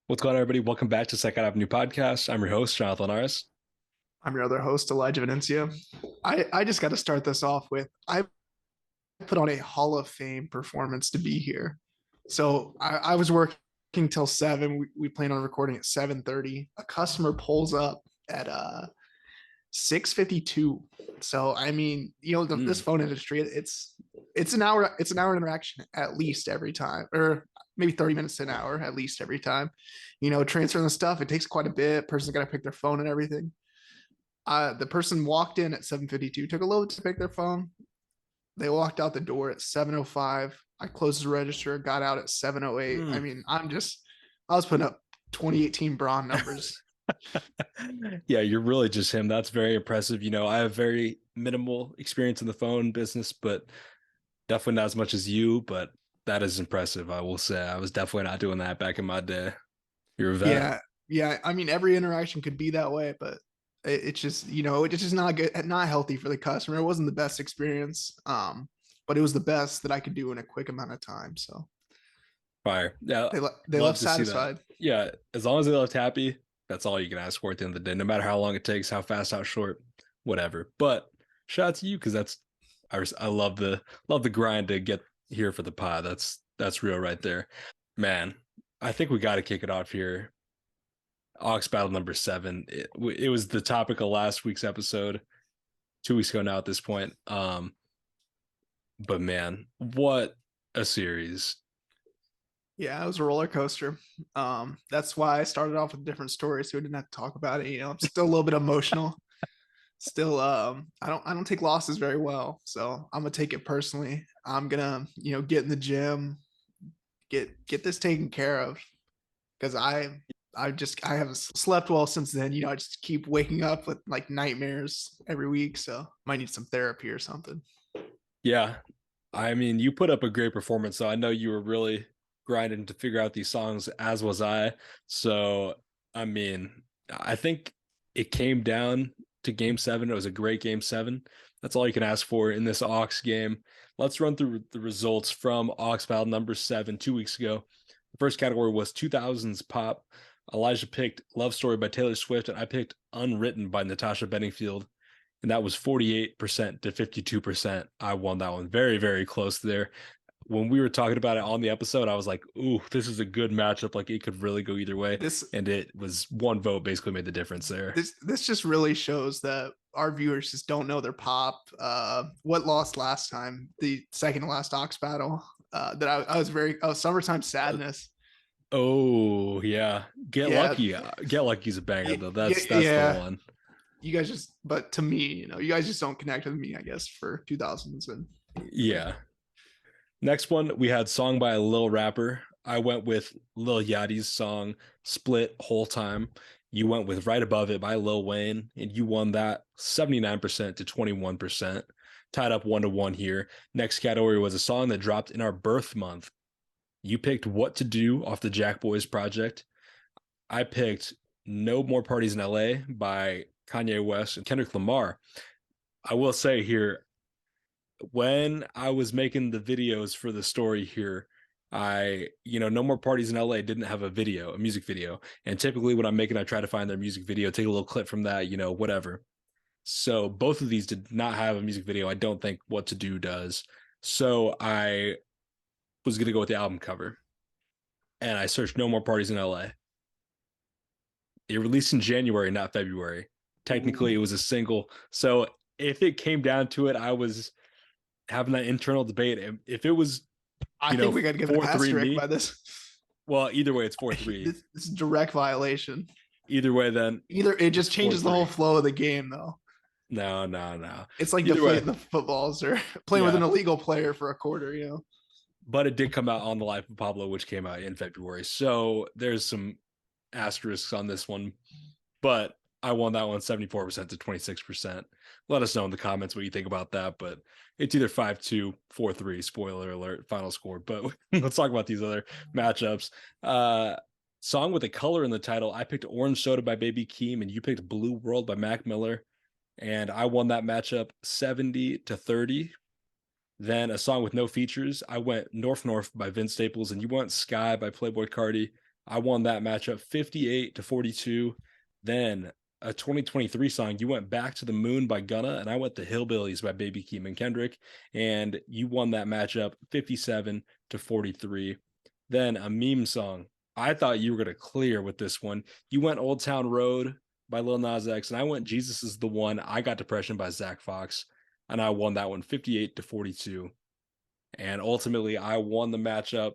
What's going on, everybody? Welcome back to Second Avenue Podcast. I'm your host, Jonathan Aris. I'm your other host, Elijah Venencia. I just got to start this off with I put on a Hall of Fame performance to be here. So I was working till 7. We planned on recording at 7:30. A customer pulls up at 6:52. So I mean, this Mm, phone industry, it's an hour interaction at least every time, or maybe 30 minutes to an hour at least every time. Transferring the stuff, it takes quite a bit. Person's got to pick their phone and everything. The person walked in at 7:52, took a little to pick their phone. They walked out the door at 7:05. I closed the register, got out at 7:08. I mm. mean, I was putting up 2018 Braun numbers. Yeah, you're really just him. That's very impressive. I have very minimal experience in the phone business, but definitely not as much as you, but that is impressive, I will say. I was definitely not doing that back in my day. You're a vet. Yeah, yeah. I mean, every interaction could be that way, but it's just it's just not good, not healthy for the customer. It wasn't the best experience, but it was the best that I could do in a quick amount of time. So Fire. Yeah, they love left to see that. satisfied. Yeah, as long as they left happy, that's all you can ask for at the end of the day, no matter how long it takes, how fast, how short, whatever. But shout out to you because I love the grind to get here for the pod. That's real right there. Man, I think we got to kick it off here. Ox Battle number 7. It was the topic of last week's episode, 2 weeks ago now at this point. But man, what a series. Yeah, it was a roller coaster. That's why I started off with a different story, so we didn't have to talk about it. I'm still a little bit emotional. Still, I don't take losses very well, so I'm gonna take it personally. I'm gonna, get in the gym, get this taken care of, because I haven't slept well since then. I just keep waking up with like nightmares every week, so might need some therapy or something. Yeah, I mean, you put up a great performance, so I know you were really grinding to figure out these songs, as was I. So, I mean, I think it came down to game 7. It was a great game 7. That's all you can ask for in this Aux game. Let's run through the results from Aux Battle number 7 2 weeks ago. The first category was 2000s pop. Elijah picked Love Story by Taylor Swift, and I picked Unwritten by Natasha Bedingfield, and that was 48% to 52%. I won that one. Very, very close there. When we were talking about it on the episode, I was like, ooh, this is a good matchup. Like, it could really go either way. This And it was one vote basically made the difference there. this just really shows that our viewers just don't know their pop. What lost last time? The second to last Ox battle. That I was very Summertime Uh, Sadness. oh, yeah. Get Yeah, Lucky. Get Lucky's a banger, though. yeah, That's the yeah. one. You guys just, but to me, you guys just don't connect with me, I guess, for 2000s. And Yeah. Next one, we had Song by a Lil Rapper. I went with Lil Yachty's song Split Whole Time. You went with Right Above It by Lil Wayne, and you won that 79% to 21%. Tied up 1-1 here. Next category was a song that dropped in our birth month. You picked What to Do off the Jack Boys project. I picked No More Parties in LA by Kanye West and Kendrick Lamar. I will say here, when I was making the videos for the story here, No More Parties in LA didn't have a music video. And typically when I'm making, I try to find their music video, take a little clip from that, whatever. So both of these did not have a music video. I don't think What to Do does. So I was going to go with the album cover, and I searched No More Parties in LA. It released in January, not February. Technically, it ooh, was a single. So if it came down to it, I was having that internal debate. If it was, I think we got to give an 4-3 asterisk by me, this. well, either way, it's 4-3. This is direct violation. Either way, then Either it it's just four changes the whole three. flow of the game, though. No, no, no. It's like Either way, deflating the footballs or playing with an yeah. illegal player for a quarter. But it did come out on The Life of Pablo, which came out in February. So there's some asterisks on this one. But I won that one 74% to 26%. Let us know in the comments what you think about that. But it's either 5-2, 4-3, spoiler alert, final score. But let's talk about these other matchups. Song with a color in the title. I picked Orange Soda by Baby Keem, and you picked Blue World by Mac Miller. And I won that matchup 70 to 30. Then a song with no features. I went North North by Vince Staples, and you went Sky by Playboy Cardi. I won that matchup 58-42. Then a 2023 song, you went Back to the Moon by Gunna, and I went to Hillbillies by Baby Keem and Kendrick, and you won that matchup 57-43. Then a meme song. I thought you were going to clear with this one. You went Old Town Road by Lil Nas X, and I went Jesus is the One. I got Depression by Zach Fox, and I won that one 58-42. And ultimately, I won the matchup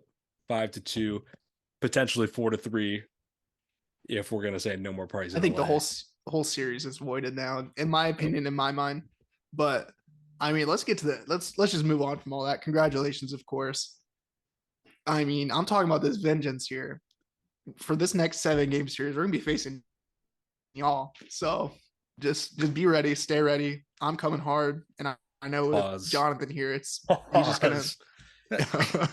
5-2, potentially 4-3 if we're gonna say no more parties I in think the LA. whole series is voided now, in my opinion, in my mind. But I mean, let's get to the let's just move on from all that. Congratulations, of course. I mean, I'm talking about this vengeance here for this next 7 game series. We're gonna be facing y'all, so just be ready, stay ready. I'm coming hard, and I know with Pause. Jonathan here, he's just gonna. Pause.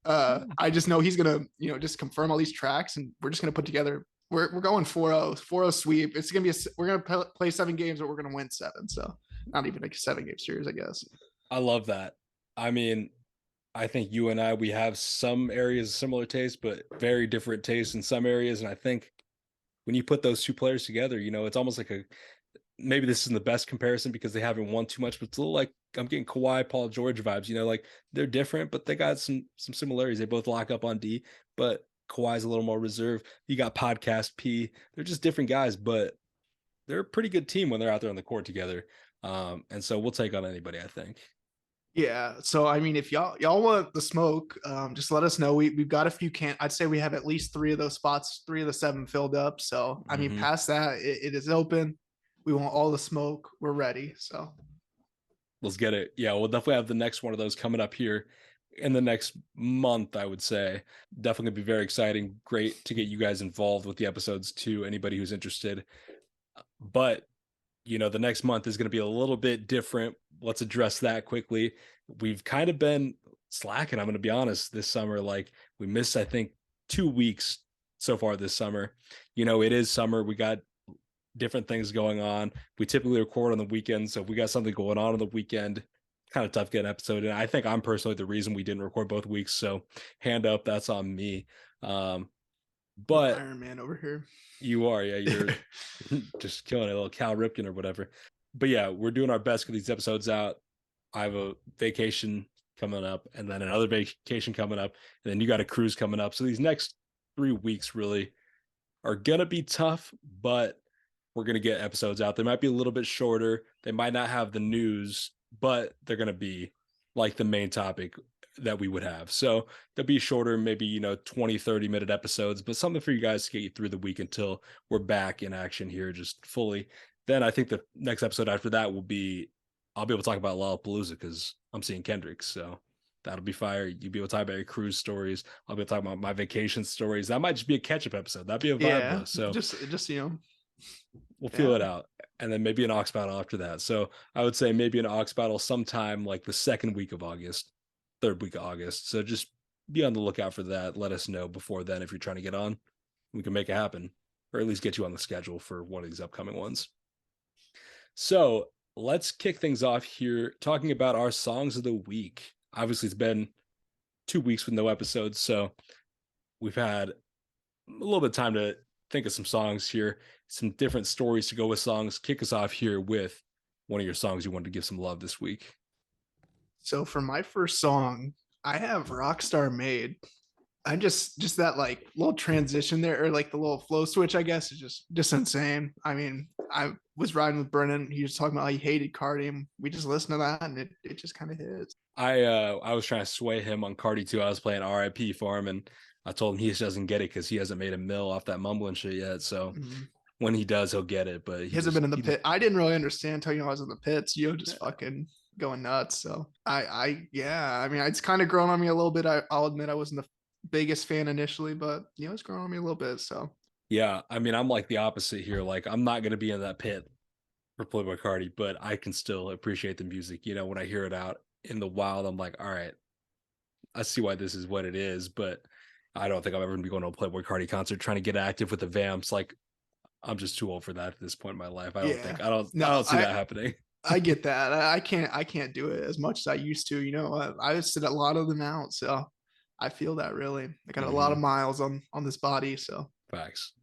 I just know he's gonna just confirm all these tracks, and we're just gonna put together. We're going 4-0 sweep. It's gonna be we're gonna play 7 games, but we're gonna win 7. So not even like a 7 game series, I guess. I love that. I mean, I think you and I we have some areas of similar taste, but very different tastes in some areas. And I think when you put those two players together, it's almost like a maybe this isn't the best comparison because they haven't won too much, but it's a little like I'm getting Kawhi, Paul George vibes. Like they're different, but they got some similarities. They both lock up on D, but Kawhi's a little more reserved. You got Podcast P. They're just different guys, but they're a pretty good team when they're out there on the court together. And so we'll take on anybody, I think. Yeah. So I mean, if y'all want the smoke, just let us know. We've got a few can. I'd say we have at least 3 of those spots, 3 of the 7 filled up. So I mean, Mm-hmm. past that, it is open. We want all the smoke. We're ready. So Let's get it. Yeah, we'll definitely have the next one of those coming up here in the next month, I would say. Definitely be very exciting. Great to get you guys involved with the episodes too, anybody who's interested. But the next month is going to be a little bit different. Let's address that quickly. We've kind of been slacking, I'm going to be honest, this summer. Like we missed, I think, 2 weeks so far this summer. It is summer. We got different things going on. We typically record on the weekend. So if we got something going on the weekend, kind of tough to get an episode. And I think I'm personally the reason we didn't record both weeks. So hand up, that's on me. But Iron Man over here. you are, yeah, you're just killing a little Cal Ripken or whatever. But yeah, we're doing our best to get these episodes out. I have a vacation coming up and then another vacation coming up. And then you got a cruise coming up. So these next 3 weeks really are going to be tough, but we're going to get episodes out. They might be a little bit shorter. They might not have the news, but they're going to be like the main topic that we would have. So they'll be shorter, maybe, 20, 30-minute episodes, but something for you guys to get you through the week until we're back in action here just fully. Then I think the next episode after that will be, I'll be able to talk about Lollapalooza because I'm seeing Kendrick. So that'll be fire. You'll be able to talk about your cruise stories. I'll be able to talk about my vacation stories. That might just be a catch-up episode. That'd be a vibe Yeah. though. So Just we'll feel yeah. it out. And then maybe an Ox battle after that. So I would say maybe an Ox battle sometime like the second week of August, third week of August. So just be on the lookout for that. Let us know before then if you're trying to get on. We can make it happen, or at least get you on the schedule for one of these upcoming ones. So let's kick things off here talking about our songs of the week. Obviously, it's been 2 weeks with no episodes, so we've had a little bit of time to think of some songs here, some different stories to go with songs. Kick us off here with one of your songs you wanted to give some love this week. So for my first song, I have Rockstar Made. I just that like little transition there, or like the little flow switch, I guess, is just insane. I mean, I was riding with Brennan. He was talking about how he hated Cardi, and we just listened to that, and it just kind of hits. I was trying to sway him on Cardi too. I was playing RIP for him, and I told him he just doesn't get it because he hasn't made a mill off that mumbling shit yet. So when he does, he'll get it. But He hasn't been in the pit. I didn't really understand until I was in the pits. Just fucking going nuts. So yeah. I mean, it's kind of grown on me a little bit. I'll admit I wasn't the biggest fan initially, but it's grown on me a little bit. So yeah, I mean, I'm like the opposite here. Like, I'm not gonna be in that pit for Playboy Cardi, but I can still appreciate the music. When I hear it out in the wild, I'm like, all right, I see why this is what it is. But I don't think I'm ever gonna be going to a Playboy Cardi concert trying to get active with the vamps. Like, I'm just too old for that at this point in my life. I don't yeah, think I don't I no, don't see that happening. I get that. I can't do it as much as I used to. I sit a lot of them out. So I feel that really. I got a lot of Hmm. miles on this body, so Facts.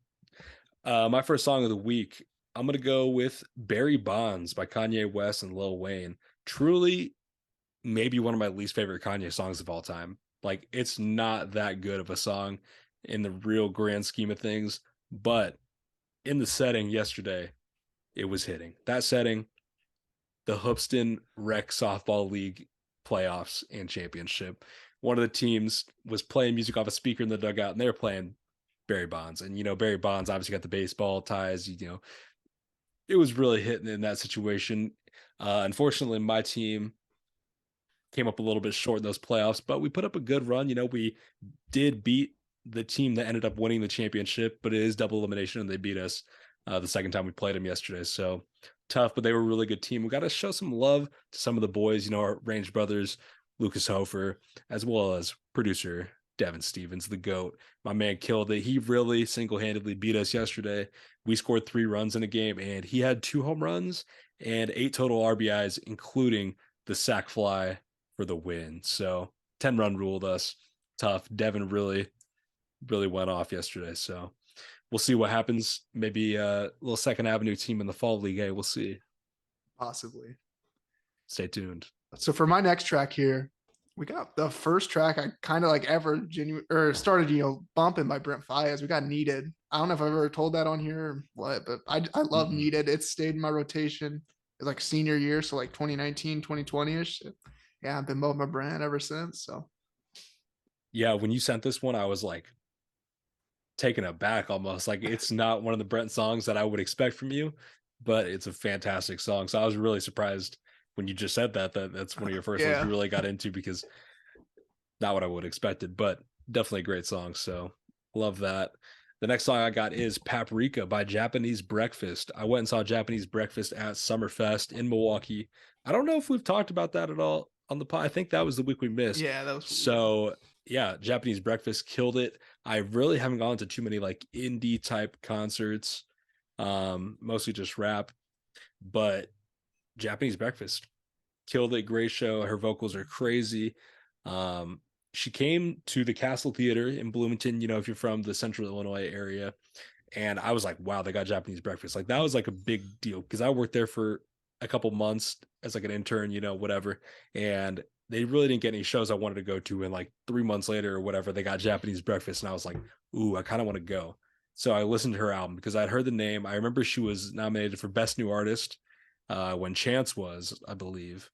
My first song of the week, I'm gonna go with Barry Bonds by Kanye West and Lil Wayne. Truly, maybe one of my least favorite Kanye songs of all time. Like, it's not that good of a song in the real grand scheme of things, but in the setting yesterday, it was hitting. That setting, the Hoopston Rec Softball League playoffs and championship. One of the teams was playing music off a speaker in the dugout, and they were playing Barry Bonds. And Barry Bonds obviously got the baseball ties. It was really hitting in that situation. Unfortunately, my team came up a little bit short in those playoffs, but we put up a good run. We did beat the team that ended up winning the championship, but it is double elimination, and they beat us the second time we played them yesterday. So tough, but they were a really good team. We got to show some love to some of the boys, our Range brothers, Lucas Hofer, as well as producer Devin Stevens, the GOAT. My man killed it. He really single handedly beat us yesterday. We scored 3 runs in a game, and he had 2 home runs and 8 total RBIs, including the sac fly for the win. So 10 run ruled us. Tough. Devin really went off yesterday. So we'll see what happens. Maybe a little Second Avenue team in the fall league. Hey, we'll see. possibly. Stay tuned. So for my next track here, we got the first track I kind of like ever genuine or started, bumping by Brent Fayez. We got Needed. I don't know if I've ever told that on here or what, but I love Mm-mm. Needed. It stayed in my rotation. It's like senior year, so like 2019, 2020-ish. Yeah, I've been bumping my brand ever since. So Yeah, when you sent this one, I was like taken aback almost. Like, it's not one of the Brent songs that I would expect from you, but it's a fantastic song. So I was really surprised when you just said that that's one of your first ones you yeah. really got into, because not what I would have expected, but definitely a great song. So love that. The next song I got is Paprika by Japanese Breakfast. I went and saw Japanese Breakfast at Summerfest in Milwaukee. I don't know if we've talked about that at all on the pod. I think that was the week we missed. Yeah, that was yeah. So yeah, Japanese Breakfast killed it. I really haven't gone to too many like indie type concerts, mostly just rap, but Japanese Breakfast killed it. Great show. Her vocals are crazy. Um, she came to the Castle Theater in Bloomington, if you're from the central Illinois area. And I was like, wow, they got Japanese breakfast. Like, that was like a big deal because I worked there for a couple months as like an intern, whatever. And they really didn't get any shows I wanted to go to. And like 3 months later or whatever, they got Japanese breakfast. And I was like, ooh, I kind of want to go. So I listened to her album because I'd heard the name. I remember she was nominated for Best New Artist when Chance was, I believe,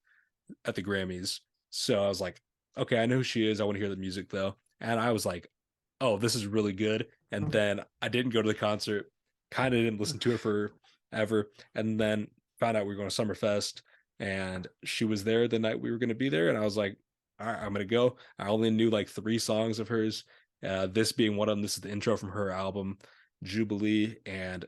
at the Grammys. So I was like, okay, I know who she is. I want to hear the music though. And I was like, oh, this is really good. And then I didn't go to the concert, kind of didn't listen to her for ever. And then found out we were going to Summerfest, and she was there the night we were going to be there. And I was like, all right, I'm going to go. I only knew like 3 songs of hers. This being one of them. This is the intro from her album, Jubilee. And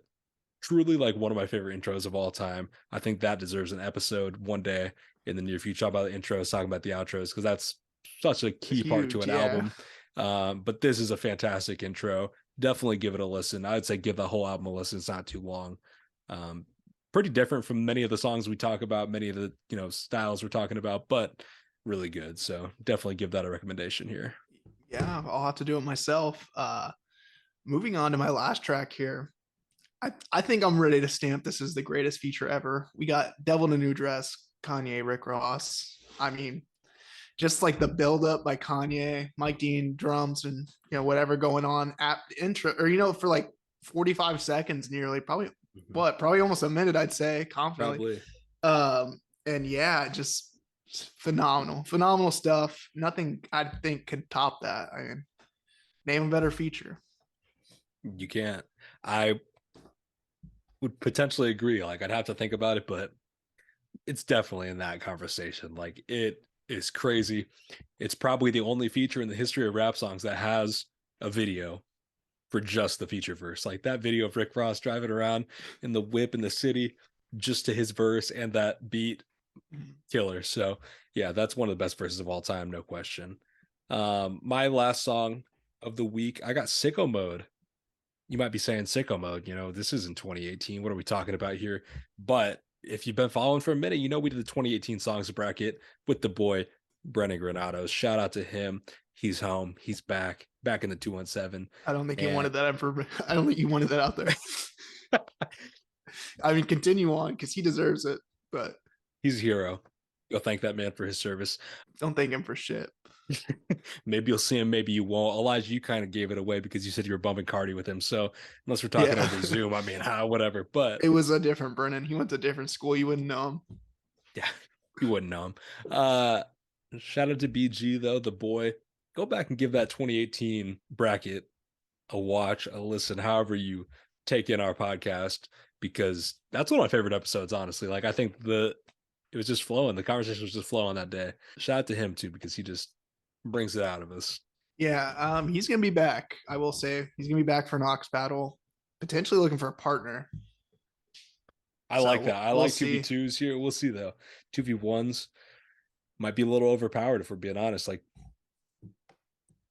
truly like one of my favorite intros of all time. I think that deserves an episode one day in the near future about the intros, talking about the outros, because that's such a key part to Huge, an yeah. album. But this is a fantastic intro. Definitely give it a listen. I'd say give the whole album a listen. It's not too long. Um, Pretty different from many of the songs we talk about, many of the styles we're talking about, but really good. So definitely give that a recommendation here. Yeah, I'll have to do it myself. Moving on to my last track here. I think I'm ready to stamp this as the greatest feature ever. We got Devil in a New Dress, Kanye, Rick Ross. I mean, just like the build up by Kanye, Mike Dean drums and whatever going on at the intro or for like 45 seconds nearly, probably Mhm. what, probably almost a minute, I'd say confidently. Probably. And yeah, just phenomenal stuff. Nothing I think could top that. I mean, name a better feature. You can't. I would potentially agree. Like, I'd have to think about it, but it's definitely in that conversation. Like, it is crazy. It's probably the only feature in the history of rap songs that has a video for just the feature verse. Like, that video of Rick Ross driving around in the whip in the city just to his verse and that beat, killer. So yeah, that's one of the best verses of all time, no question. My last song of the week, I got Sicko Mode. You might be saying Sicko Mode, this isn't 2018. What are we talking about here? But if you've been following for a minute, we did the 2018 songs bracket with the boy Brennan Granados. Shout out to him. He's home. He's back in the 217. I don't think he And wanted that I don't think he wanted that out there. I mean, continue on because he deserves it, but he's a hero. Go thank that man for his service. don't thank him for shit. Maybe you'll see him, maybe you won't. Elijah, you kind of gave it away because you said you were bumping Cardi with him. So unless we're talking Yeah. over Zoom, I mean, whatever. But It was a different Brennan. He went to a different school. You wouldn't know him. yeah, you wouldn't know him. Uh, Shout out to BG though, the boy. Go back and give that 2018 bracket a watch, a listen, however you take in our podcast, because that's one of my favorite episodes, honestly. Like I think it was just flowing. The conversation was just flowing that day. Shout out to him too, because he just brings it out of us. Yeah, he's gonna be back. I will say he's gonna be back for Knox battle, potentially looking for a partner. I So like that. I we'll like see. 2v2s here. We'll see though. 2v1s might be a little overpowered if we're being honest. Like,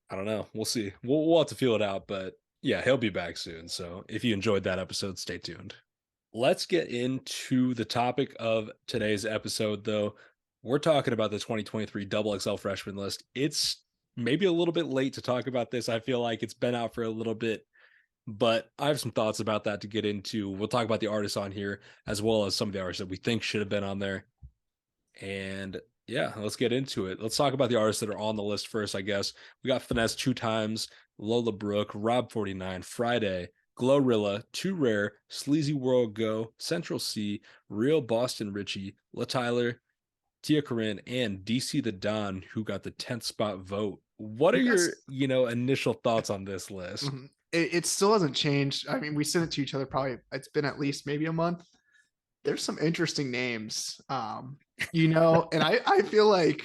I don't know. We'll see. We'll have to feel it out. But yeah, he'll be back soon. So if you enjoyed that episode, stay tuned. Let's get into the topic of today's episode, though. We're talking about the 2023 XXL freshman list. It's maybe a little bit late to talk about this. I feel like it's been out for a little bit, but I have some thoughts about that to get into. We'll talk about the artists on here as well as some of the artists that we think should have been on there. And yeah, let's get into it. Let's talk about the artists that are on the list first, I guess. We got Finesse 2 times, Lola Brooke, Rob 49, Friday, Glorilla, Too Rare, Sleazy World Go, Central C, Real Boston Richie, La Tyler, Tia Corinne, and DC the Don, who got the 10th spot vote. What are your, That's initial thoughts on this list? it still hasn't changed. I mean, we sent it to each other probably it's been at least maybe a month. There's some interesting names. And I feel like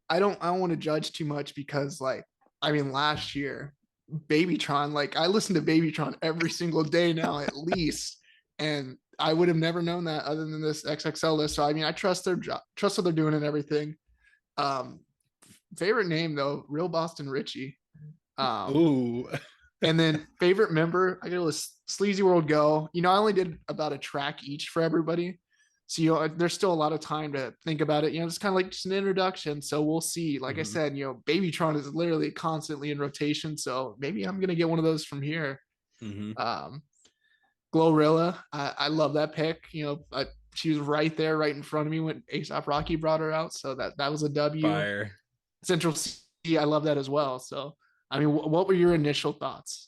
I don't want to judge too much because like I mean last year Babytron, like I listen to Babytron every single day now at least, and I would have never known that other than this XXL list. So I mean I trust their job, trust what they're doing and everything. Um Favorite name though, Real Boston Richie. Um Ooh. and then favorite member, I got a Sleazy World Go. I only did about a track each for everybody. So, there's still a lot of time to think about it. It's kind of like just an introduction. So we'll see. Like I Mm-hmm. said, Babytron is literally constantly in rotation. So maybe I'm going to get one of those from here. Mm-hmm. Um, Glorilla, I love that pick. She was right there, right in front of me when ASAP Rocky brought her out. So that was a W. Fire. Central C, I love that as well. So, I mean, what were your initial thoughts?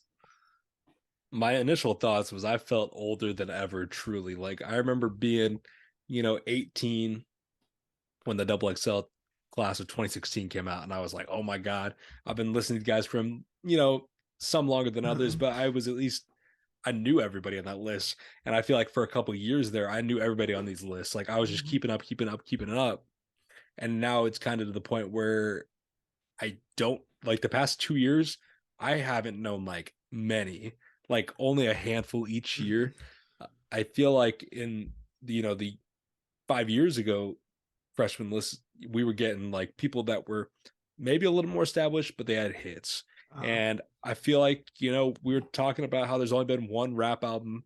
My initial thoughts was I felt older than ever, truly. Like I remember being, 18 when the double XL class of 2016 came out, and I was like, oh my God, I've been listening to guys from, some longer than others, but I was at least I knew everybody on that list. And I feel like for a couple years there, I knew everybody on these lists. Like I was just keeping up, keeping up, keeping it up. And now it's kind of to the point where I don't like the past 2 years, I haven't known like many, like only a handful each year. I feel like in the 5 years ago freshman list, we were getting like people that were maybe a little more established, but they had hits. And I feel like, we were talking about how there's only been one rap album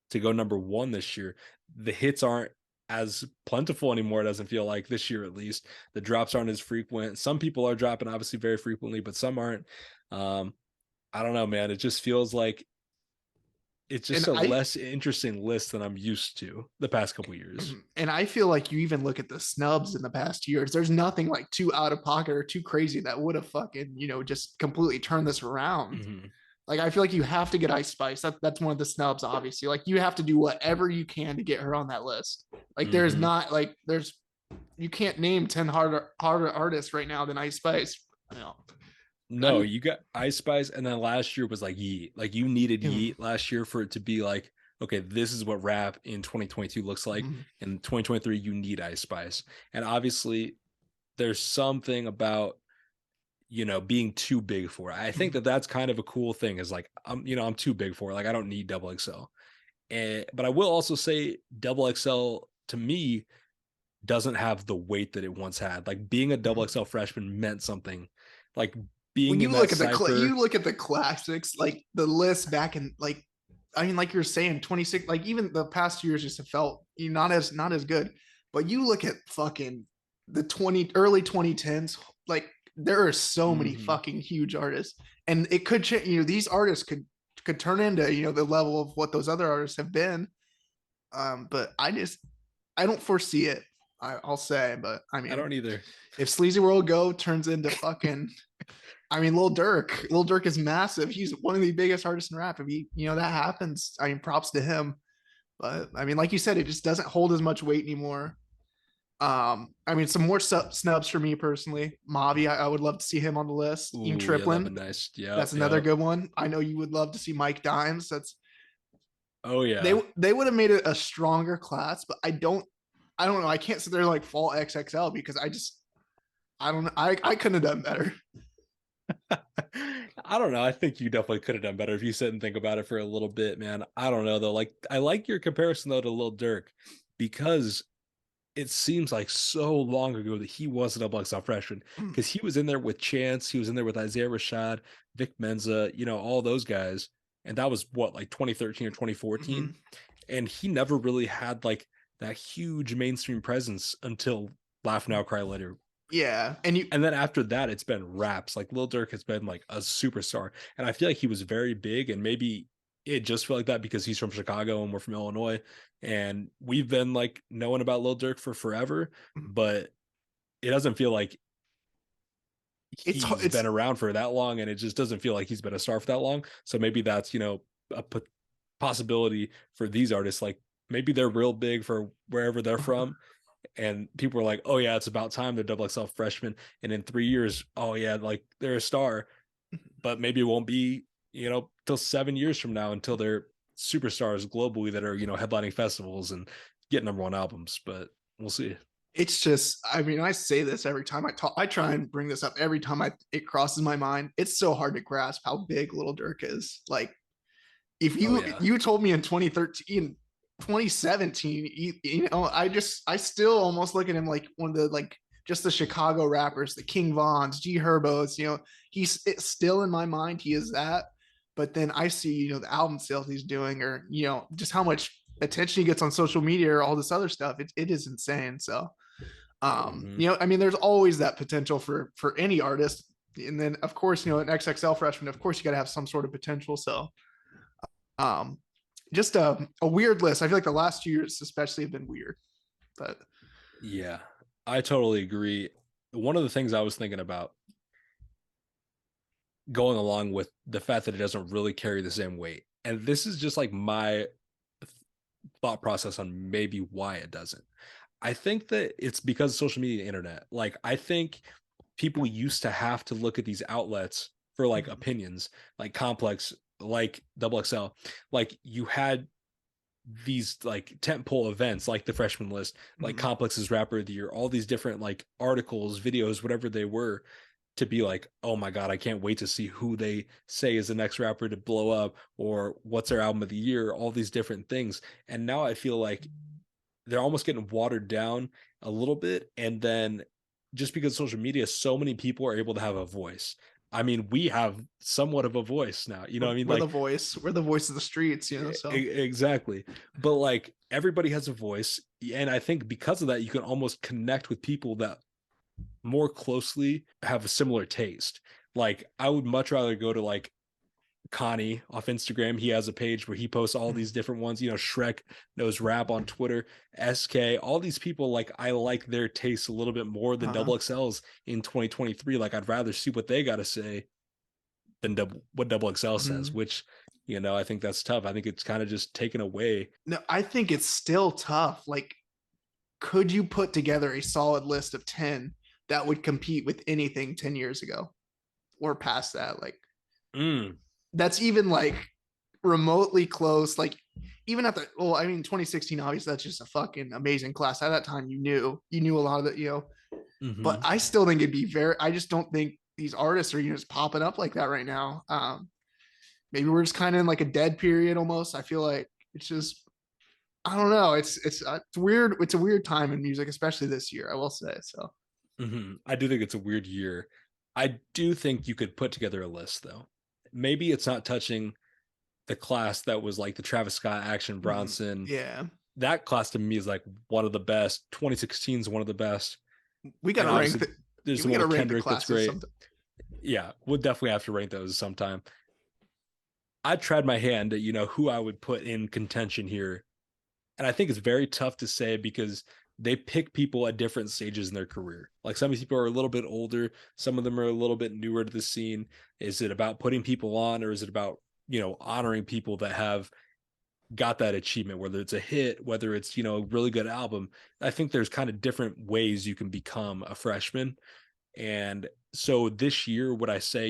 to go number one this year. The hits aren't as plentiful anymore. It doesn't feel like this year, at least. The drops aren't as frequent. Some people are dropping obviously very frequently, but some aren't. I don't know, man. It just feels like it's and just a I less interesting list than I'm used to the past couple years. and I feel like you even look at the snubs in the past years. There's nothing like too out of pocket or too crazy that would have fucking just completely turned this around. Mm-hmm. Like I feel like you have to get Ice Spice. That's one of the snubs, obviously. Like you have to do whatever you can to get her on that list. Like there's Mm-hmm. not like there's you can't name 10 harder artists right now than Ice Spice. I No, mean, you got Ice Spice, and then last year was like Yeet. Like you needed Yeet last year for it to be like, okay, this is what rap in 2022 looks like. In 2023, you need Ice Spice. And obviously, there's something about being too big for it. I think that that's kind of a cool thing. Is like I'm too big for it. Like I don't need double XL. But I will also say double XL to me doesn't have the weight that it once had. Like being a double XL freshman meant something. Like when being you in that look at cipher. you look at the classics, like the list back in like I mean, like you're saying, 26, like even the past 2 years just have felt not as good. But you look at fucking the early 2010s, like there are so many Hmm. fucking huge artists, and it could change. These artists could turn into the level of what those other artists have been. But I don't foresee it. I'll say, but I I mean, don't either. if Sleazy World Go turns into fucking, I mean, Lil Durk is massive. He's one of the biggest artists in rap. If that happens, I mean, props to him. But I mean, like you said, it just doesn't hold as much weight anymore. I mean, some more snubs for me personally. Mavi, I would love to see him on the list. Ian Ooh, yeah, that'd be Triplin, nice. that's Yep, another yep. good one. I know you would love to see Mike Dimes. Oh They yeah. they would have made it a stronger class, but I don't know. I can't sit there like fall XXL because I don't know. I couldn't have done better. I don't know. I think you definitely could have done better if you sit and think about it for a little bit, man. I don't know though. Like I like your comparison though to Lil Durk because it seems like so long ago that he was a double XL freshman because he was in there with Chance, he was in there with Isaiah Rashad, Vic Menza, all those guys. And that was what, like 2013 or 2014. Mhm. And he never really had like that huge mainstream presence until Laugh Now, Cry Later. Yeah, and you And then after that, it's been raps. Like Lil Durk has been like a superstar. And I feel like he was very big, and maybe it just felt like that because he's from Chicago and we're from Illinois. And we've been like knowing about Lil Durk for forever, but it doesn't feel like he's been it's around for that long, and it just doesn't feel like he's been a star for that long. So maybe that's, a possibility for these artists. Like maybe they're real big for wherever they're from, and people are like, "Oh yeah, it's about time they're double XL freshmen." And in 3 years, oh yeah, like they're a star. But maybe it won't be, till 7 years from now until they're superstars globally that are, headlining festivals and getting number one albums. But we'll see. it's just I mean I say this every time I talk. I try and bring this up every time it crosses my mind. It's so hard to grasp how big Little Dirk is. Like if Oh you yeah. you told me in 2013, 2017, I still almost look at him like one of the like just the Chicago rappers, the King Vons, G Herbos. He's it's still in my mind. He is that. But then I see the album sales he's doing, or just how much attention he gets on social media or all this other stuff. It is insane. So Hmm. I mean, there's always that potential for any artist. And then of course, an XXL freshman, of course you got to have some sort of potential. So um, just a weird list. I feel like the last 2 years especially have been weird. But Yeah, I totally agree. One of the things I was thinking about going along with the fact that it doesn't really carry the same weight, and this is just like my thought process on maybe why it doesn't. I think that it's because of social media and internet. Like, I think people used to have to look at these outlets for like mm-hmm, opinions, like Complex, like Double XL. Like, you had these like tentpole events like the freshman list, like mm-hmm. Complex's Rapper of the Year, all these different like articles, videos, whatever they were, to be like, oh my God, I can't wait to see who they say is the next rapper to blow up or what's their album of the year, all these different things. And now I feel like they're almost getting watered down a little bit. And then just because social media, so many people are able to have a voice. I mean, we have somewhat of a voice now. You know what I mean? We're the Like, voice. We're the voice of the streets. So exactly. But like everybody has a voice. And I think because of that, you can almost connect with people that more closely have a similar taste. Like, I would much rather go to like Connie off Instagram. He has a page where he posts all these different ones. Shrek knows rap on Twitter, SK, all these people. Like, I like their taste a little bit more than uh, Double XL's in 2023. Like, I'd rather see what they got to say than what Double XL says, mhm. which, I think that's tough. I think it's kind of just taken away. No, I think it's still tough. Like, could you put together a solid list of 10 that would compete with anything 10 years ago or past that? Like, Mm, that's even like remotely close. Like, even at the well, I mean, 2016, obviously, that's just a fucking amazing class. At that time, you knew a lot of it. But hmm. I still think it'd be I just don't think these artists are just popping up like that right now. Maybe we're just kind of in like a dead period almost. I feel like it's just I don't know. It's weird. It's a weird time in music, especially this year. I will say so. Hmm. I do think it's a weird year. I do think you could put together a list, though. Maybe it's not touching the class that was like the Travis Scott, Action Bronson. Yeah, That class to me is like one of the best. 2016 is one of the best. we got And to rank. obviously, There's Yeah, the we one gotta with rate the Kendrick that's classes great. sometime. Yeah, we'll definitely have to rank those sometime. I tried my hand at, who I would put in contention here. And I think it's very tough to say because they pick people at different stages in their career. Like some of these people are a little bit older, some of them are a little bit newer to the scene. Is it about putting people on, or is it about, honoring people that have got that achievement, whether it's a hit, whether it's, a really good album? I think there's kind of different ways you can become a freshman. And so this year, would I say,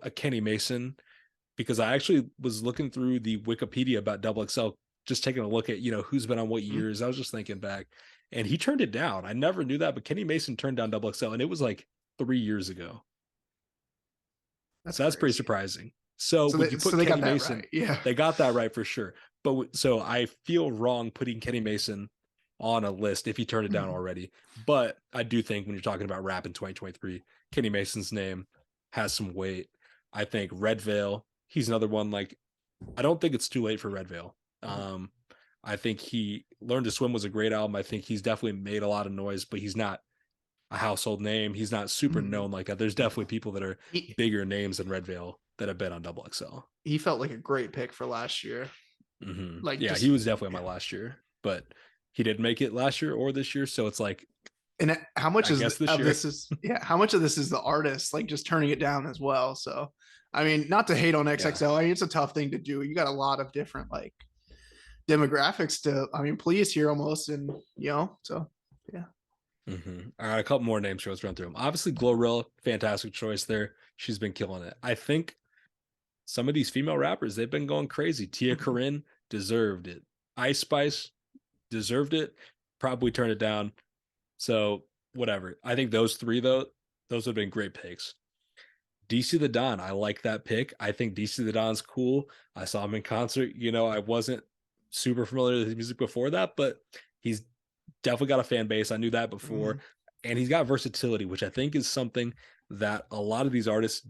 a Kenny Mason, because I actually was looking through the Wikipedia about Double XL, just taking a look at, who's been on what Mhm. years. I was just thinking back, and he turned it down. I never knew that, but Kenny Mason turned down Double XL, and it was like 3 years ago. That's So that's pretty crazy. surprising. So So would you they put they got Kenny that Mason? right. Yeah. They got that right for sure. But so I feel wrong putting Kenny Mason on a list if he turned it down Mhm. already. But I do think when you're talking about rap in 2023, Kenny Mason's name has some weight. I think Red Veil, he's another one. Like, I don't think it's too late for Red Veil. Mhm. I think he Learn to Swim was a great album. I think he's definitely made a lot of noise, but he's not a household name. He's not super Mhm. known like that. There's definitely people that are He bigger names than Red Veil that have been on Double XL. he felt like a great pick for last year. Like Yeah, he just was definitely my last year, but he didn't make it last year or this year. So it's like, and how much I guess this of year. this is yeah, how much of this is the artist like just turning it down as well. So I mean, not to hate on Yeah. XXL. I mean, it's a tough thing to do. You got a lot of different like demographics to I mean please here almost and so yeah. All right, a couple more names. Let's run through them. Obviously, Glorilla, fantastic choice there. She's been killing it. I think some of these female rappers, they've been going crazy. Tia Mhm. Corinne deserved it. Ice Spice deserved it. Probably turned it down. So whatever. I think those three though, those have been great picks. DC the Don, I like that pick. I think DC the Don's cool. I saw him in concert. I wasn't super familiar with his music before that, but he's definitely got a fan base. I knew that before. Mhm. And he's got versatility, which I think is something that a lot of these artists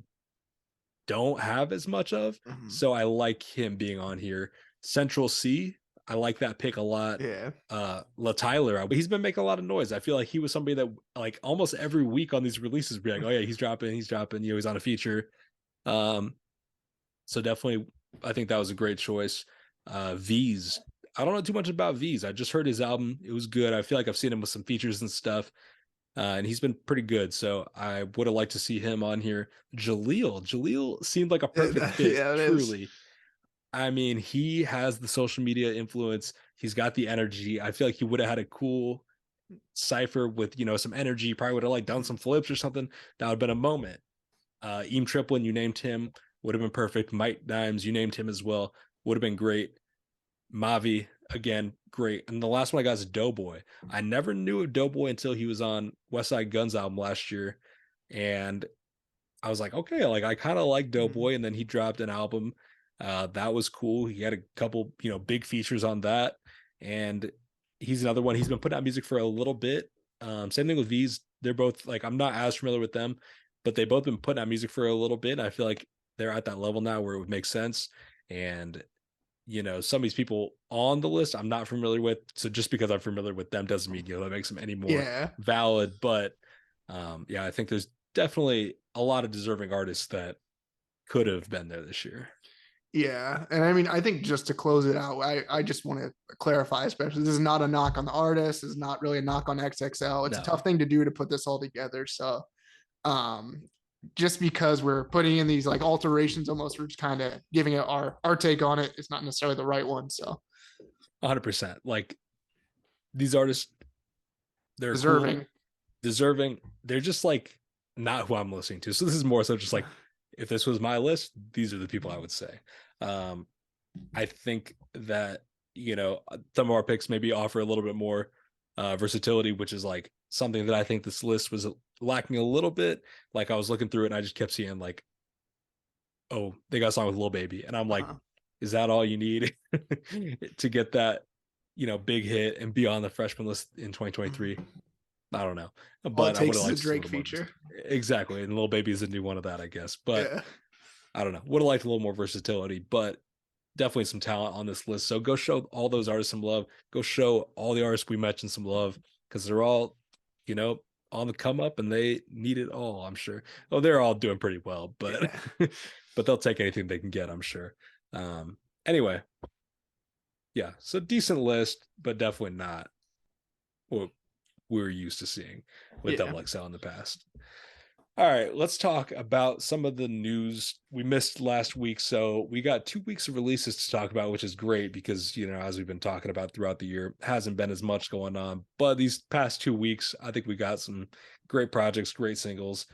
don't have as much of. Mhm. So I like him being on here. Central C, I like that pick a lot. Yeah. La Tyler, he's been making a lot of noise. I feel like he was somebody that like almost every week on these releases be like, oh yeah, he's dropping, he's on a feature. Um, so definitely I think that was a great choice. V's. I don't know too much about V's. I just heard his album. It was good. I feel like I've seen him with some features and stuff. And he's been pretty good. So I would have liked to see him on here. Jaleel seemed like a perfect fit, Yeah, it is. truly. I mean, he has the social media influence. He's got the energy. I feel like he would have had a cool cipher with, some energy. Probably would have like done Mhm. some flips or something. That would have been a moment. Eam Triplin, you named him, would have been perfect. Mike Dimes, you named him as well. Would have been great. Mavi, again, great. And the last one I got is Doughboy. I never knew of Doughboy until he was on West Side Gun's album last year. And I was like, okay, like I kind of like Mhm. Doughboy. And then he dropped an album. That was cool. He had a couple, big features on that. And he's another one. He's been putting out music for a little bit. Same thing with V's. They're both like, I'm not as familiar with them, but they both been putting out music for a little bit. I feel like they're at that level now where it would make sense. And some of these people on the list I'm not familiar with. So just because I'm familiar with them doesn't mean, that makes them any more Yeah. valid. But yeah, I think there's definitely a lot of deserving artists that could have been there this year. Yeah. And I mean, I think just to close it out, I just want to clarify, especially this is not a knock on the artist, this is not really a knock on XXL. It's a tough No, thing to do to put this all together. So um just because we're putting in these like alterations almost, we're just kind of giving it our take on it. It's not necessarily the right one. So 100%. Like these artists, they're cool, deserving. deserving. They're just like not who I'm listening to. So this is more so just like if this was my list, these are the people I would say. Um, I think that some of our picks maybe offer a little bit more versatility, which is like something that I think this list was lacking a little bit. Like I was looking through it and I just kept seeing like, oh, they got a song with Lil Baby, and I'm like, Uh-huh. is that all you need to get that big hit and be on the freshman list in 2023? I don't know, All it but I would takes have is a liked to see a Drake little more. feature. Exactly, and Lil Baby is a new one of that, I guess. But Yeah. I don't know. Would have liked a little more versatility, but definitely some talent on this list. So go show all those artists some love. Go show all the artists we mentioned some love because they're all, you know, on the come up and they need it all, I'm sure. Oh, they're all doing pretty well, but Yeah. but they'll take anything they can get, I'm sure. Anyway, yeah, so decent list, but definitely not what we were used to seeing with Yeah. Double XL in the past. All right, let's talk about some of the news we missed last week. So we got 2 weeks of releases to talk about, which is great because, as we've been talking about throughout the year, hasn't been as much going on. But these past 2 weeks, I think we got some great projects, great singles.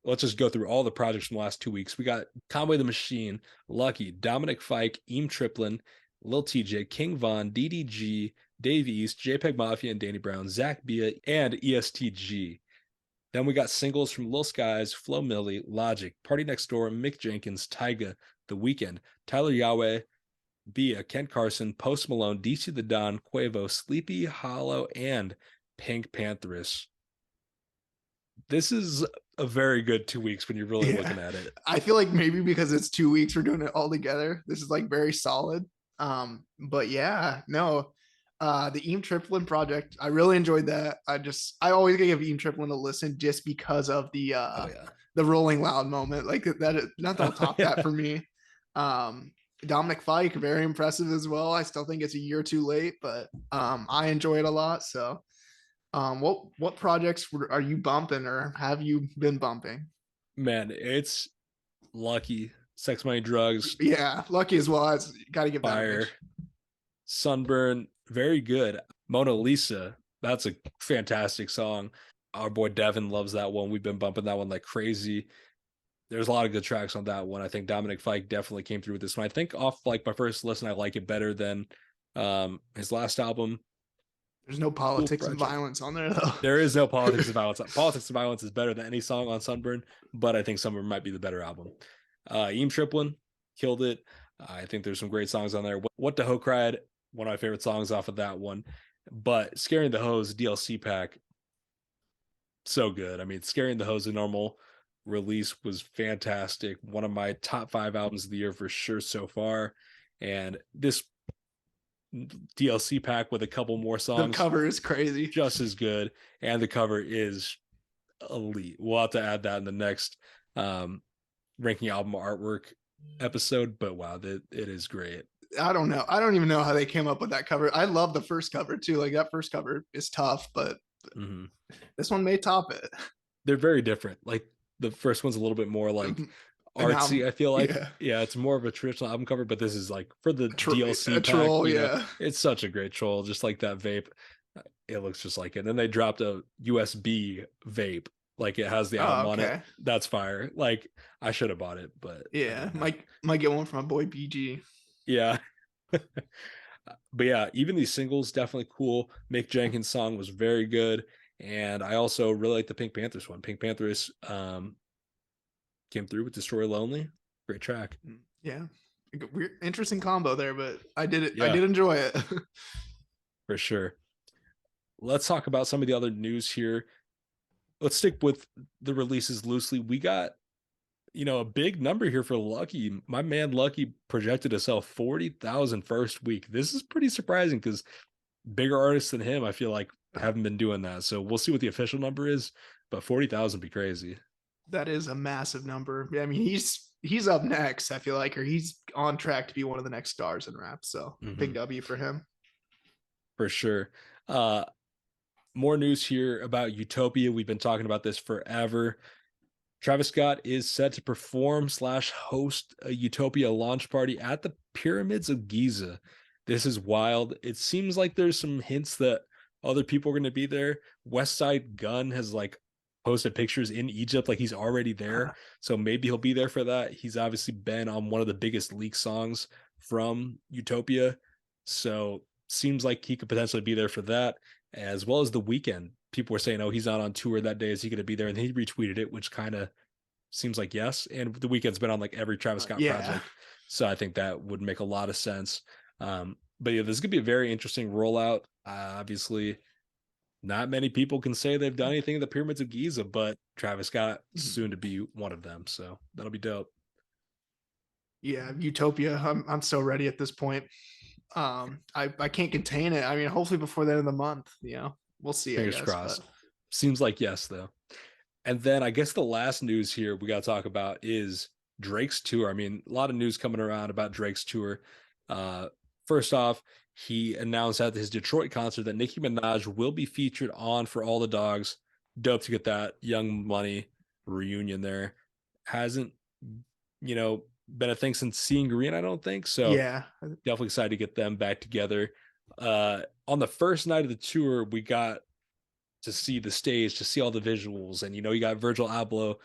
Let's just go through all the projects from the last 2 weeks. We got Conway the Machine, Lucky, Dominic Fike, Eam Triplin, Lil TJ, King Von, DDG, Dave East, JPEG Mafia and Danny Brown, Zach Bia, and ESTG. Then we got singles from Lil Skies, Flo Milli, Logic, Party Next Door, Mick Jenkins, Tyga, The Weeknd, Tyler Yahweh, Bia, Kent Carson, Post Malone, DC the Don, Quavo, Sleepy, Hollow, and Pink Pantheress. This is a very good 2 weeks when you're really Yeah. looking at it. I feel like maybe because it's 2 weeks, we're doing it all together. This is like very solid. But yeah, no. The Eam Triplin project, I really enjoyed that. I always give Eam Triplin a listen just because of Oh yeah. the Rolling Loud moment. Like that, nothing will Oh top that yeah. for me. Dominic Fike, very impressive as well. I still think it's a year too late, but I enjoy it a lot. So what projects are you bumping or have you been bumping? Man, it's Lucky, Sex Money Drugs, Yeah, Lucky as well. I got to give that a Fire, mention. Sunburn, very good. Mona Lisa, that's a fantastic song. Our boy Devin loves that one. We've been bumping that one like crazy. There's a lot of good tracks on that one. I think Dominic Fike definitely came through with this one. I think off like my first listen, I like it better than his last album. There's no Cool politics and project. violence on there though. There is no Politics of Violence. Politics of Violence is better than any song on Sunburn, but I think Sunburn might be the better album. Eam Triplin killed it. I think there's some great songs on there. What the Ho Cried, one of my favorite songs off of that one. But Scaring the Hose DLC pack, so good. I mean, Scaring the Hose, a normal release was fantastic. One of my top 5 albums of the year for sure so far. And this DLC pack with a couple more The songs, cover is crazy. just as good. And the cover is elite. We'll have to add that in the next ranking album artwork episode. But wow, it is great. I don't know. I don't even know how they came up with that cover. I love the first cover too. Like that first cover is tough, but Mm-hmm. this one may top it. They're very different. Like the first one's a little bit more like And now, artsy, I feel like. yeah, Yeah, it's more of a traditional album cover, but this is like for the DLC a pack, troll. Yeah. it's such a great troll, just like that vape. It looks just like it. And then they dropped a USB vape, like it has the album Oh, on it. okay. That's fire. Like I should have bought it, but I Yeah. did not. Might get one from my boy BG. Yeah. But yeah, even these singles definitely cool. Mick Jenkins' song was very good, and I also really like the Pink Panthers one. Pink Panthers came through with Destroy Lonely, great track. Yeah. Weird, interesting combo there, but I did it. I Yeah, did enjoy it. for sure. Let's talk about some of the other news here. Let's stick with the releases loosely. We got a big number here for Lucky. My man Lucky projected to sell 40,000 first week. This is pretty surprising because bigger artists than him, I feel like, haven't been doing that. So we'll see what the official number is, but 40,000 be crazy. That is a massive number. Yeah, I mean, he's up next. I feel like, or he's on track to be one of the next stars in rap. So big W for him. For sure. Uh, More news here about Utopia. We've been talking about this forever. Travis Scott is set to perform slash host a Utopia launch party at the Pyramids of Giza. This is wild. It seems like there's some hints that other people are going to be there. West Side Gun has like posted pictures in Egypt, like he's already there. So maybe he'll be there for that. He's obviously been on one of the biggest leak songs from Utopia. So seems like he could potentially be there for that, as well as The Weeknd. People were saying, oh, he's not on tour that day. Is he going to be there? And he retweeted it, which kind of seems like yes. And The Weeknd's been on like every Travis Scott Yeah. project. So I think that would make a lot of sense. But yeah, this is going to be a very interesting rollout. Obviously, not many people can say they've done anything in the Pyramids of Giza, but Travis Scott soon to be one of them. So that'll be dope. Yeah, Utopia. I'm so ready at this point. I can't contain it. I mean, hopefully before the end of the month, we'll see, I Fingers guess. But crossed. Seems like yes, though. And then I guess the last news here we got to talk about is Drake's tour. I mean, a lot of news coming around about Drake's tour. Uh, First off, he announced at his Detroit concert that Nicki Minaj will be featured on For All the Dogs. Dope to get that Young Money reunion there. Hasn't, been a thing since Seeing Green, I don't think. So Yeah, definitely excited to get them back together. On the first night of the tour, we got to see the stage, to see all the visuals. And you got Virgil Abloh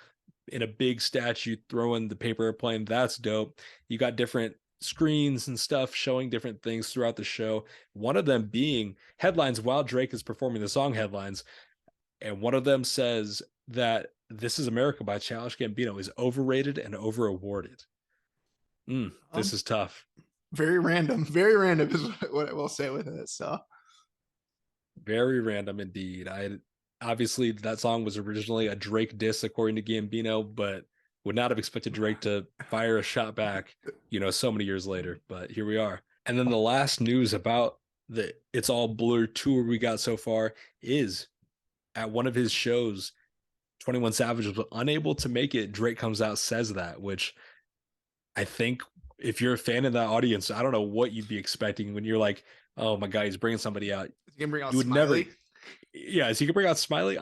in a big statue throwing the paper airplane. That's dope. You got different screens and stuff showing different things throughout the show. One of them being headlines while Drake is performing the song headlines. And one of them says that This Is America by Childish Gambino is overrated and over awarded. This um, is tough. very random. Very random is what I will say with it. So Very random indeed. I obviously that song was originally a Drake diss according to Gambino, but would not have expected Drake to fire a shot back, so many years later. But here we are. And then the last news about the It's All Blur tour we got so far is at one of his shows, 21 Savage was unable to make it. Drake comes out, says that, which I think if you're a fan of that audience, I don't know what you'd be expecting when you're like, oh my God, he's bringing somebody out. you can bring out You would never, Smiley. yeah, is he can bring out Smiley?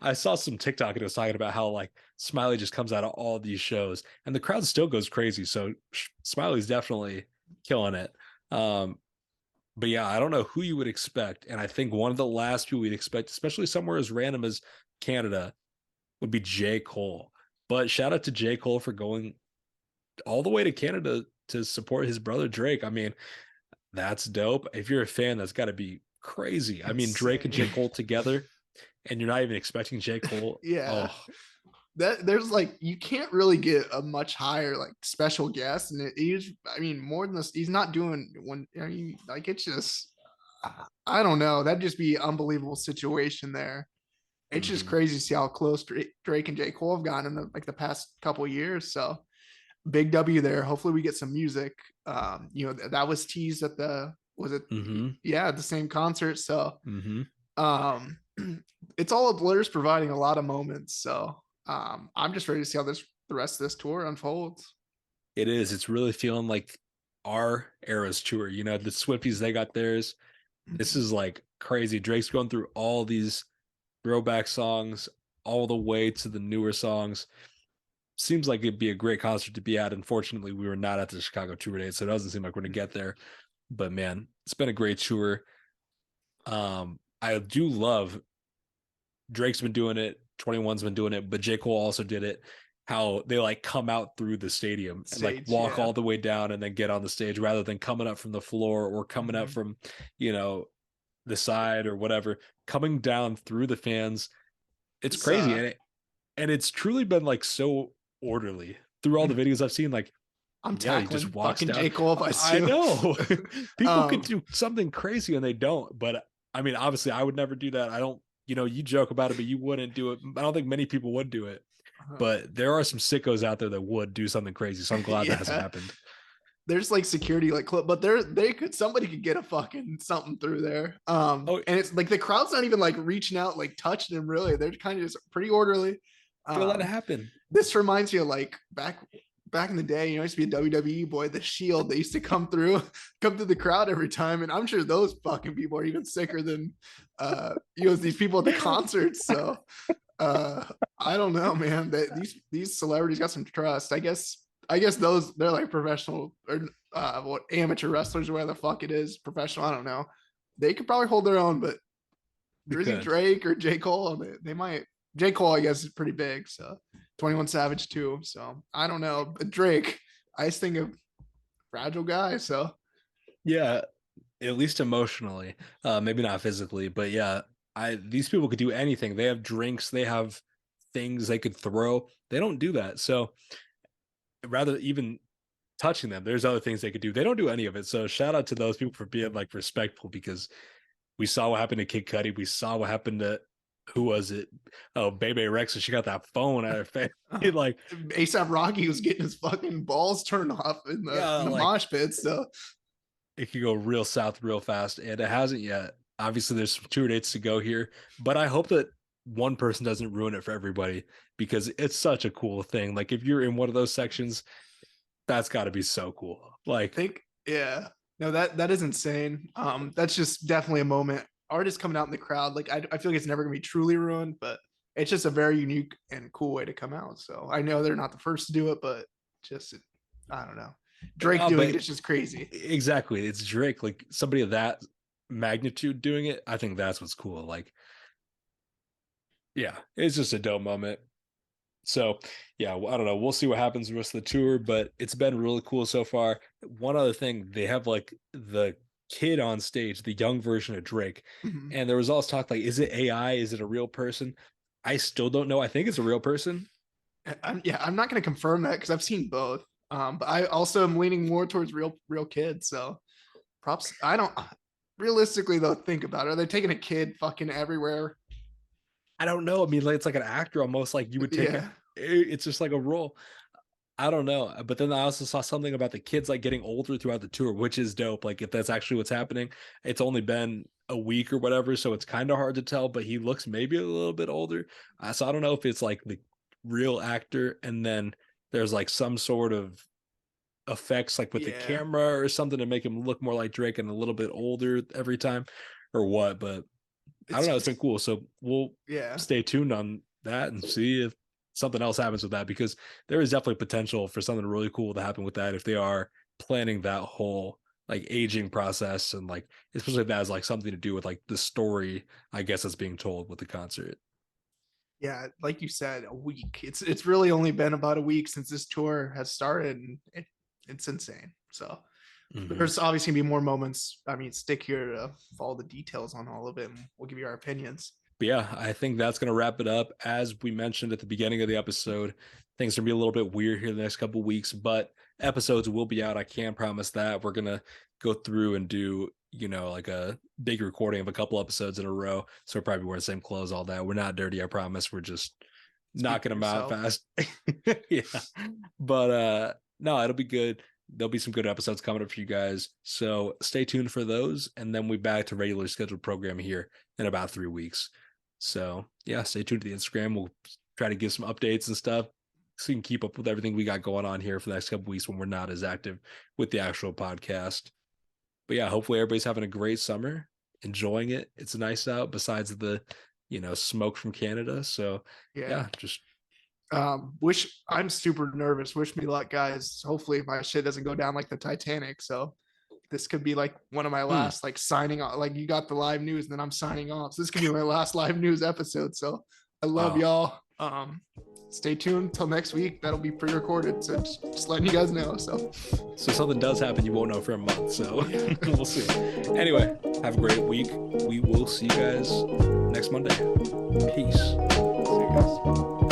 I saw some TikTok and it was talking about how like Smiley just comes out of all these shows and the crowd still goes crazy. So Smiley's definitely killing it. Um, but yeah, I don't know who you would expect. And I think one of the last people we'd expect, especially somewhere as random as Canada, would be J. Cole. But shout out to J. Cole for going all the way to Canada to support his brother Drake. I mean, that's dope. If you're a fan, that's got to be crazy. I mean, Drake and Insane. J. Cole together, and you're not even expecting J. Cole. Yeah. Oh, That there's like you can't really get a much higher like special guest, and he's I mean more than this. He's not doing one. I mean, like it's just I don't know. That'd just be an unbelievable situation there. It's just mm-hmm, crazy to see how close Drake and J Cole have gotten in the past couple of years. So big W there. Hopefully we get some music. That was teased at the was it mm-hmm, yeah at the same concert. So mm-hmm. um, it's all Blur's providing a lot of moments. So I'm just ready to see how the rest of this tour unfolds. It is. It's really feeling like our era's tour. The Swifties, they got theirs. This is like crazy. Drake's going through all these throwback songs all the way to the newer songs. Seems like it'd be a great concert to be at. Unfortunately, we were not at the Chicago tour date, so it doesn't seem like we're going to get there. But man, it's been a great tour. I do love Drake's been doing it, 21's been doing it, but J. Cole also did it. How they like come out through the stadium and like Stage, walk yeah. all the way down and then get on the stage rather than coming up from the floor or coming up Mhm. from, you know, the side or whatever, coming down through the fans. It's It's crazy. And it's truly been like so orderly through all the videos I've seen. Like, I'm yeah, he just tackling walks fucking down. J Cole if I see I him. know people could um, do something crazy and they don't. But I mean, obviously, I would never do that. I don't, you joke about it, but you wouldn't do it. I don't think many people would do it. But there are some sickos out there that would do something crazy. So I'm glad that hasn't yeah. happened. There's like security like but they could somebody could get a fucking something through there. Oh, And it's like the crowd's not even like reaching out like touching him really. They're kind of just pretty orderly. gonna let it Um, happen. this reminds me of like back in the day, I used to be a WWE boy, the Shield. They used to come through the crowd every time, and I'm sure those fucking people are even sicker than these people at the concerts. So I don't know, man. These celebrities got some trust. I guess those they're like professional or what amateur wrestlers or whatever the fuck it is, professional. I don't know. They could probably hold their own, but We Drizzy could. Drake or J. Cole, they might. J. Cole, I guess, is pretty big. So 21 Savage too. So I don't know. But Drake, I just think of fragile guy. So Yeah, at least emotionally. Maybe not physically, but yeah, I these people could do anything. They have drinks, they have things they could throw. They don't do that. So rather even touching them, there's other things they could do. They don't do any of it. So shout out to those people for being like respectful because we saw what happened to Kid Cudi. We saw what happened to who was it? Oh, Bebe Rexha. She got that phone at her face. Like, ASAP Rocky was getting his fucking balls turned off in the yeah, in the like mosh pit. So it could go real south real fast, and it hasn't yet. Obviously, there's some tour dates to go here, but I hope that one person doesn't ruin it for everybody, because it's such a cool thing. Like if you're in one of those sections, that's got to be so cool. Like, Think, yeah. No, that is insane. That's just definitely a moment. Artists coming out in the crowd, like I feel like it's never gonna be truly ruined, but it's just a very unique and cool way to come out. So I know they're not the first to do it, but just I don't know. Drake doing but it is just crazy. exactly, it's Drake, like somebody of that magnitude doing it. I think that's what's cool. Like, yeah, it's just a dope moment. So, yeah, I don't know. We'll see what happens the rest of the tour, but it's been really cool so far. One other thing, they have like the kid on stage, the young version of Drake, Mhm. and there was all talk like, is it AI? Is it a real person? I still don't know. I think it's a real person. I'm not gonna confirm that because I've seen both. But I also am leaning more towards real kids. So props. I don't realistically though. Think about it. Are they taking a kid fucking everywhere? I don't know. I mean, like, it's like an actor almost, like you would take it. Yeah, It's just like a role. I don't know. But then I also saw something about the kids like getting older throughout the tour, which is dope. Like if that's actually what's happening, it's only been a week or whatever, so it's kind of hard to tell. But he looks maybe a little bit older. So I don't know if it's like the real actor, and then there's like some sort of effects like with the yeah. camera or something to make him look more like Drake and a little bit older every time, or what. But I don't know. It's been It's cool. So we'll yeah, stay tuned on that and see if something else happens with that, because there is definitely potential for something really cool to happen with that if they are planning that whole like aging process, and like especially if that has like something to do with like the story, I guess, that's being told with the concert. yeah. Like you said, a week. It's really only been about a week since this tour has started, and it's insane. So Mm-hmm. there's obviously gonna be more moments. I mean, stick here to follow the details on all of it, and we'll give you our opinions. But yeah, I think that's going to wrap it up. As we mentioned at the beginning of the episode, things are going to be a little bit weird here the next couple of weeks, but episodes will be out. I can promise that. We're going to go through and do, like a big recording of a couple episodes in a row. So we're probably wearing the same clothes, all that. We're not dirty, I promise. We're just Speak for knocking them out yourself. fast. Yeah. But no, it'll be good. There'll be some good episodes coming up for you guys. So stay tuned for those. And then we back to regular scheduled program here in about 3 weeks. So yeah, stay tuned to the Instagram. We'll try to give some updates and stuff so you can keep up with everything we got going on here for the next couple weeks when we're not as active with the actual podcast. But yeah, hopefully everybody's having a great summer, enjoying it. It's nice out besides the, smoke from Canada. So Yeah. yeah, just Wish I'm super nervous. Wish me luck, guys. Hopefully my shit doesn't go down like the Titanic. So this could be like one of my mm, last like signing off. Like you got the live news, and then I'm signing off. So this could be my last live news episode. So I love wow. y'all. Stay tuned till next week. That'll be pre-recorded. So just letting you guys know. So So something does happen, you won't know for a month. So yeah. we'll see. Anyway, have a great week. We will see you guys next Monday. Peace. See you guys.